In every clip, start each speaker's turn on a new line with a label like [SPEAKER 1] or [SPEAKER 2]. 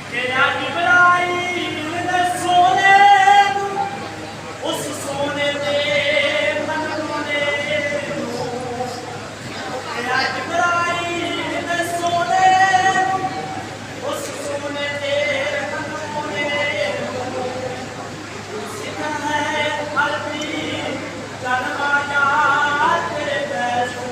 [SPEAKER 1] तेरा इब्राहिम ने सोने उस सोने दे मनोने तेरा इब्राहिम ने सोने उस सोने दे मनोने सीधा है अरबी जन्माया तेरे बैसों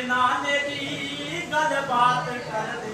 [SPEAKER 1] नाने की गल बात कर दे